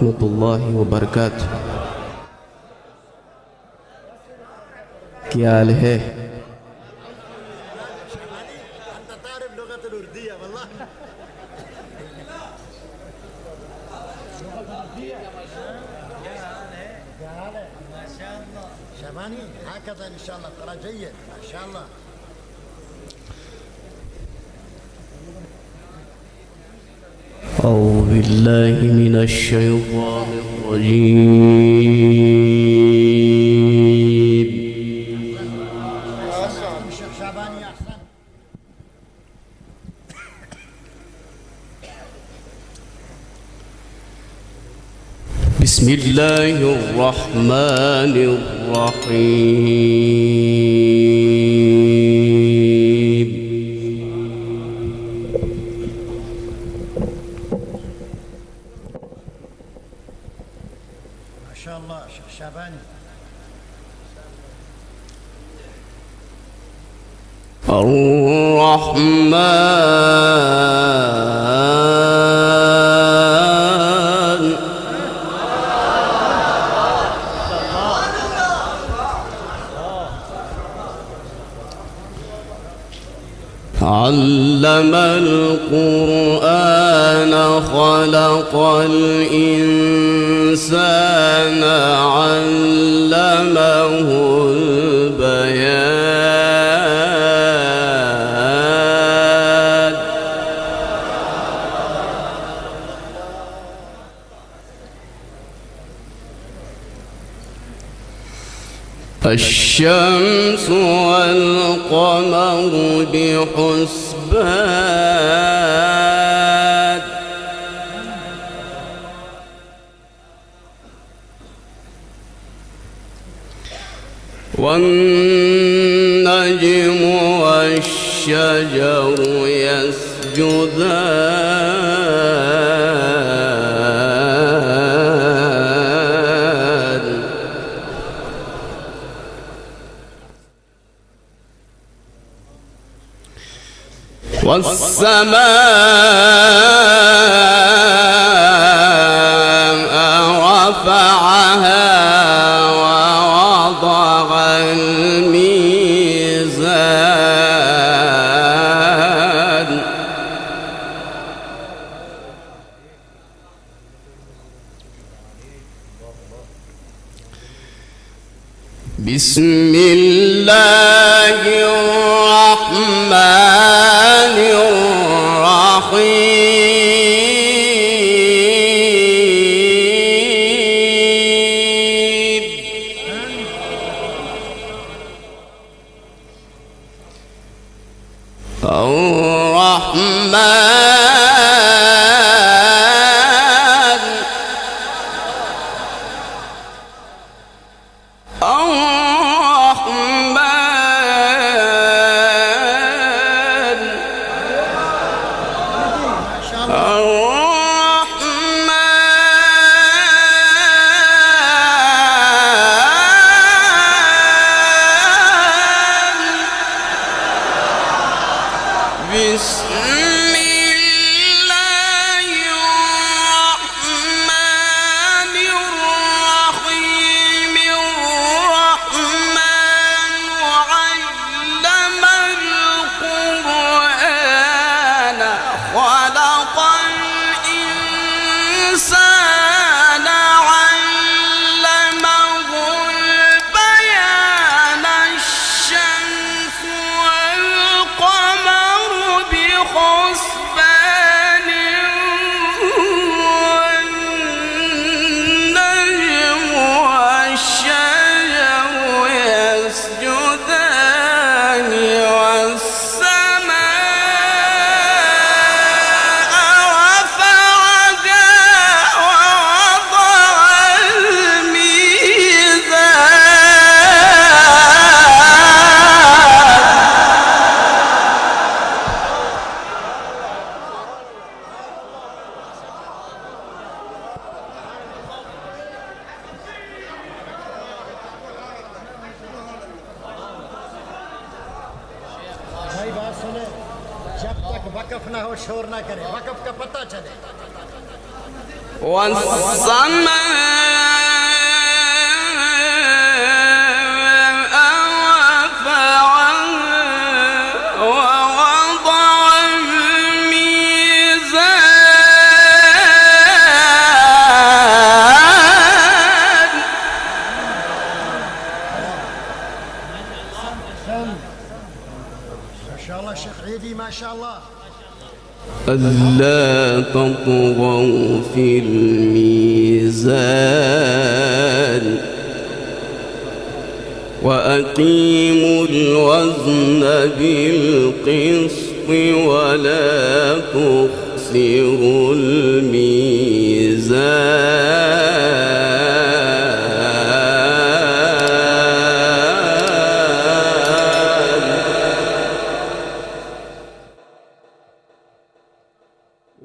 ورحمة الله وبركاته. क्या हाल है? شعباني هكذا ان شاء الله ترى جيد ما شاء الله. أعوذ بالله من الشيطان الرجيم. شعباني احسن. بسم الله الرحمن الرحيم. ما شاء الله شيخ شعباني. الرحمن علم القرآن خلق الإنسان علمه البيان. الشمس والقمر بحسبان والنجم والشجر يسجدان والسماء رفعها ووضع الميزان. بسم الله الرحمن الرحيم. الرحمن जब तक वक़्फ़ ना हो शोर ना करे, वक़्फ़ का पता चले। ألا تطغوا في الميزان وأقيموا الوزن بالقسط ولا تخسروا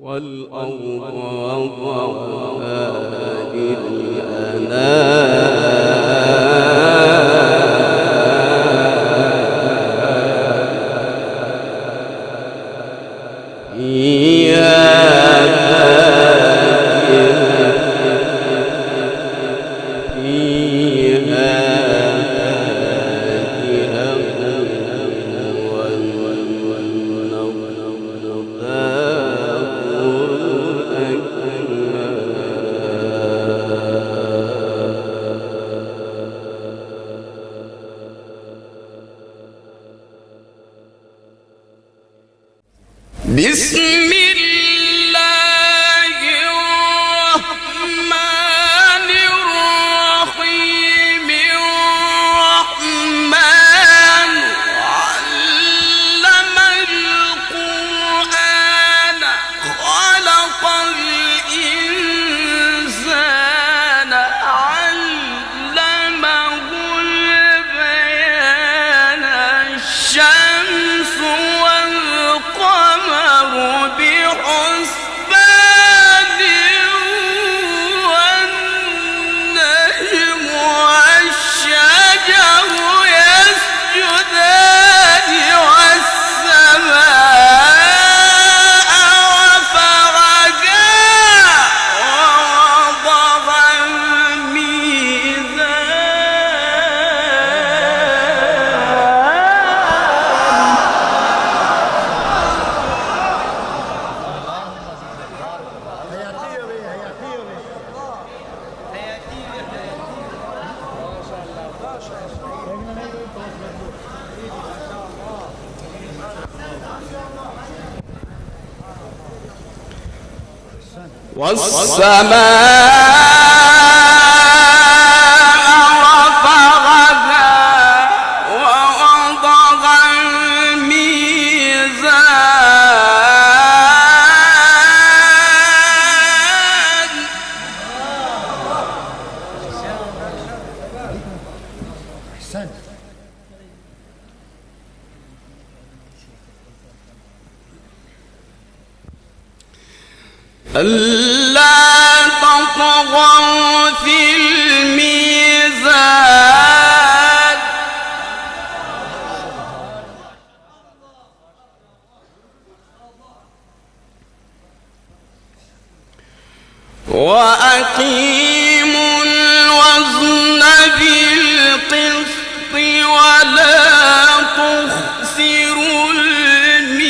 والأرض وضعها للأنام بسم الله الرحمن الرحيم الرحمن علم القرآن خلق الإنسان علمه البيان الشمس والقمر بحسبان والنجم والشجر يسجدان والسماء رفعها ووضع الميزان والسماء رفعها ووضع الميزان أحسنت. ألا تطغوا في الميزان وأقيموا الوزن بالقسط ولا تخسروا الميزان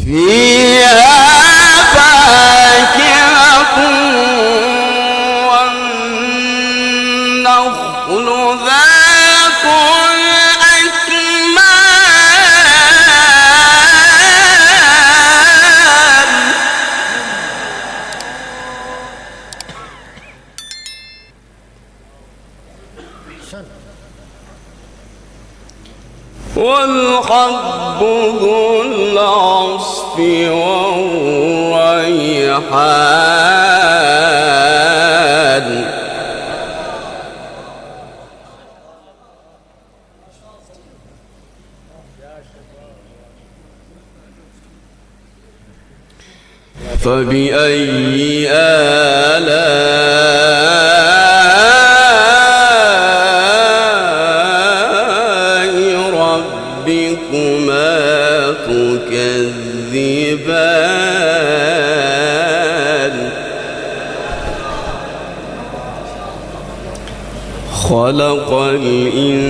فيها فاكهة والنخل ذات الأكمام والحب ذو العصف والريحان فبأي آلاء ربكما تكذبان خلق الإنسان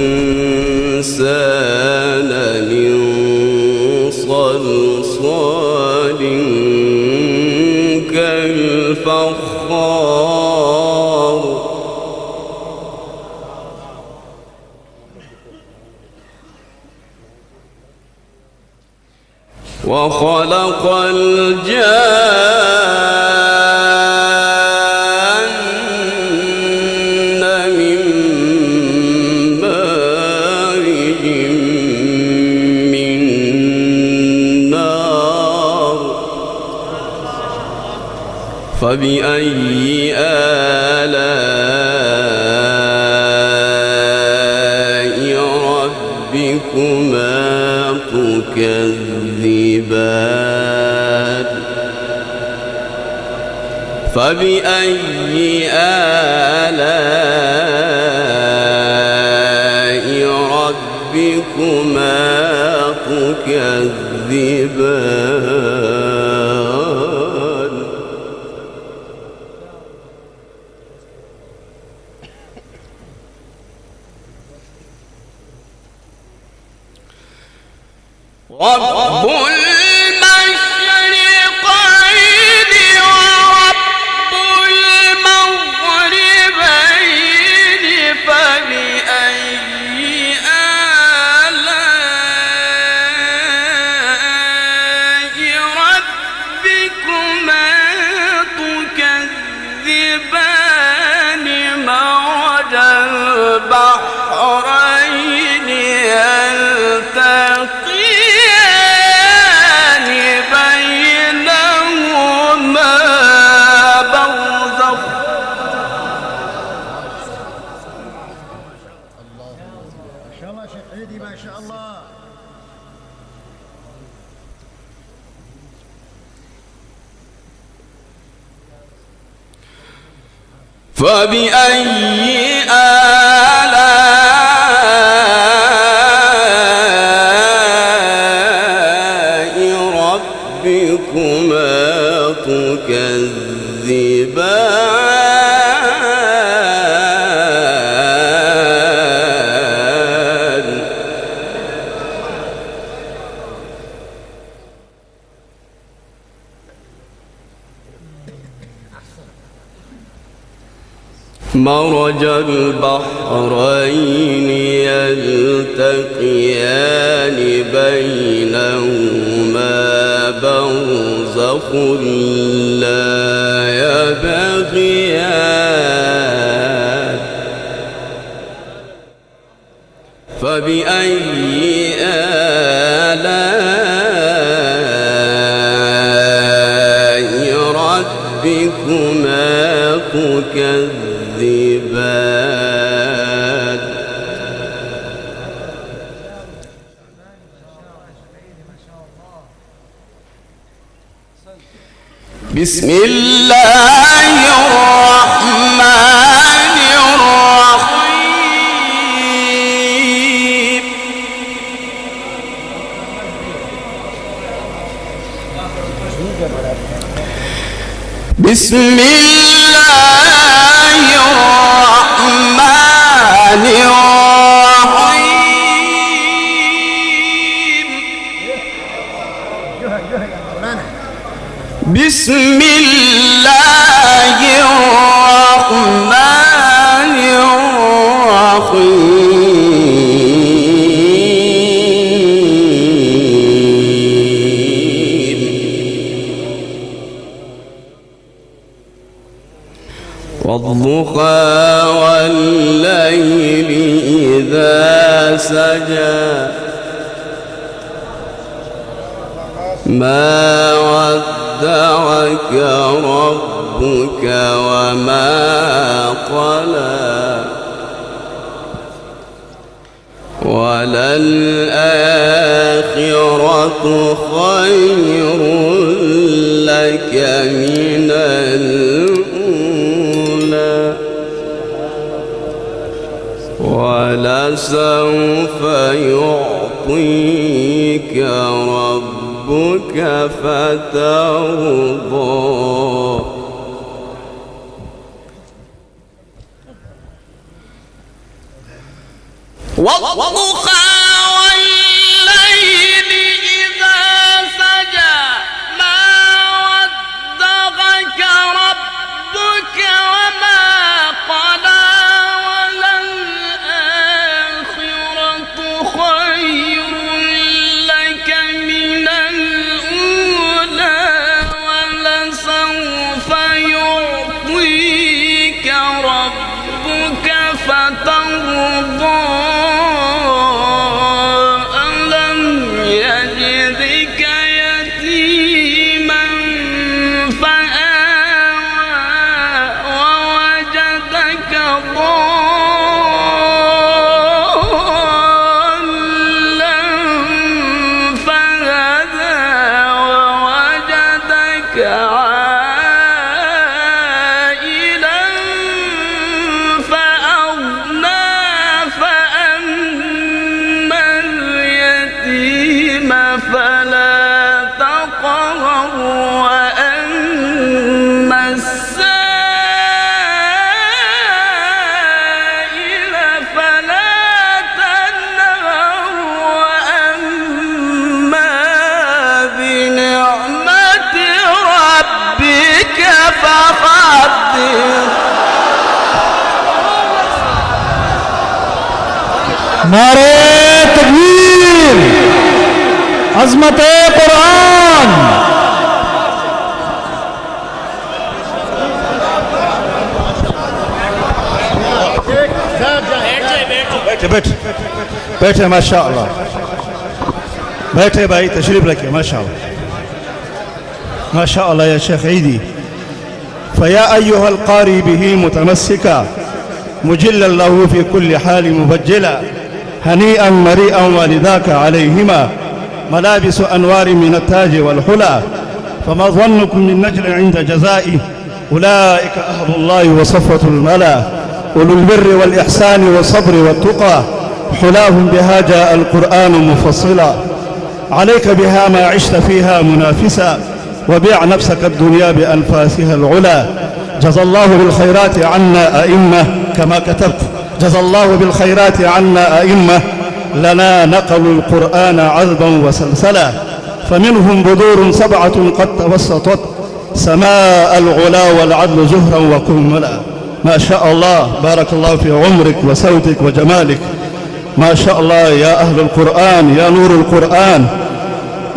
من صلصال كالفخار وخلق الجان من مارج من نار فبأي آلاء ربكما تكذبان فبأي آلاء ربكما تكذبان رب المشرقين ورب المغربين فبأي آلاء ربكما تكذبان مرج البحرين يلتقيان بينهما برزخ ما شاء الله شيخ عيدي ما شاء الله. فبأي آلاء ربكما تكذبان مرج البحرين يلتقيان بينهما برزخ لا يبغيان فبأي آلاء ربكما تكذبان بسم الله الرحمن الرحيم بسم الله الرحمن الرحيم بسم الله الرحمن الرحيم والضحى والليل إذا سجى ما ودعك ربك وما قلى وللآخرة خير لك من الأولى ولسوف يعطيك ربك فترضى والضحى والليل إذا سجى ما ودعك ربك وما قلى وللآخرة خير لك من الأولى ولسوف يعطيك ربك فترضى नारे तकबीर अज़मत कुरान। बैठे बैठे बैठे माशाअल्लाह, बैठे भाई, तशरीफ रखिए माशाअल्लाह माशाअल्लाह या शेख ईदी। फया अय्युहा القارئ به متمسكا مجلا له في كل حال مبجلا هنيئا مريئا ولذاك عليهما ملابس أنوار من التاج والحلى. فما ظنكم من نجل عند جزائه أولئك أهل الله وصفوة الملا أولو البر والإحسان والصبر والتقى حلاهم بها جاء القرآن مفصلا. عليك بها ما عشت فيها منافسا وبيع نفسك الدنيا بأنفاسها العلا. جزى الله بالخيرات عنا أئمة كما كتبت، جزى الله بالخيرات عنا أئمة لنا نقلوا القرآن عذبا وسلسلا. فمنهم بدور سبعة قد توسطت سماء العلا والعدل زهرا وكملا. ما شاء الله، بارك الله في عمرك وصوتك وجمالك، ما شاء الله يا أهل القرآن يا نور القرآن.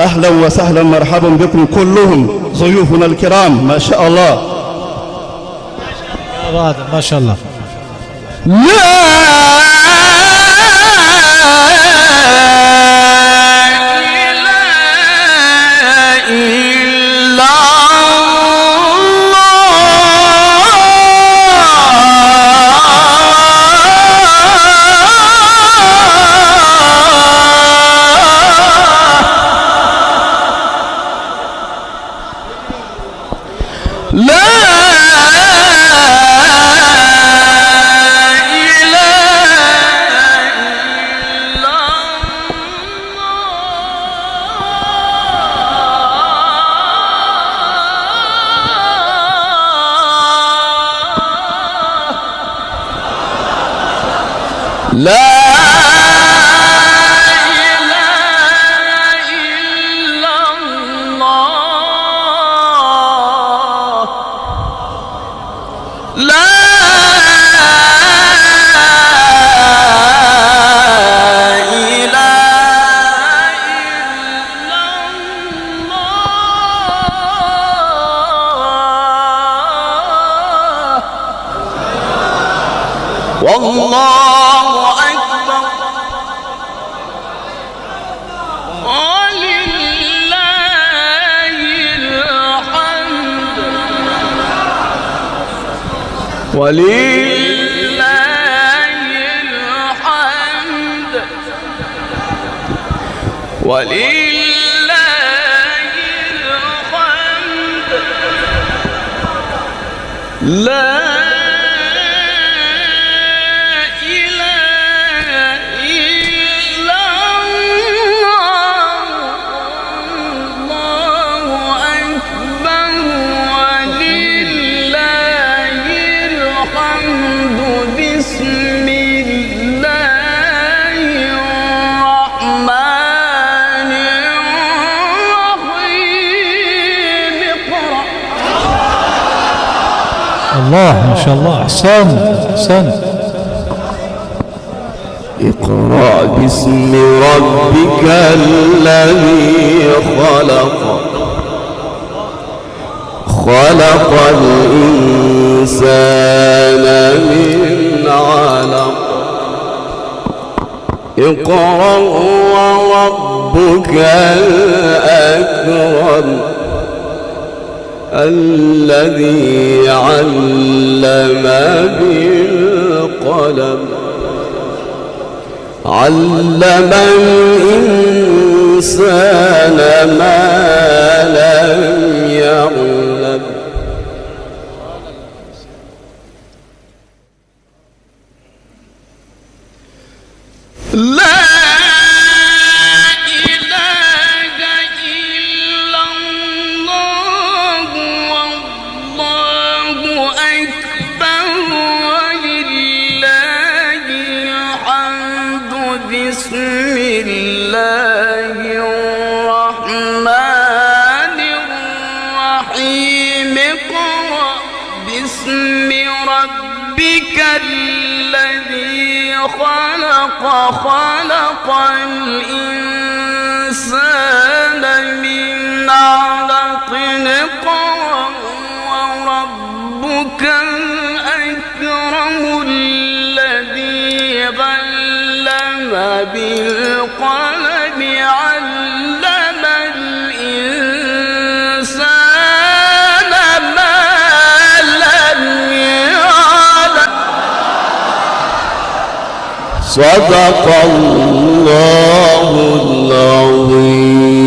أهلا وسهلا مرحبا بكم كلهم ضيوفنا الكرام، ما شاء الله ما شاء الله. لا ولله الحمد ولله الحمد لا الله ما شاء الله. أحسنت. اقرأ باسم ربك الذي خلق الإنسان من علق اقرأ وربك الأكرم الذي علم بالقلم علم الإنسان ما لم يعلم لا إله إلا الله والله أكبر ولله الحمد بسم الله الرحمن الرحيم اقرأ باسم ربك الذي خلق الإنسان من علق اقرأ وربك الأكرم الذي علم بالقلم علم الإنسان ما لم يعلم صدق الله العظيم.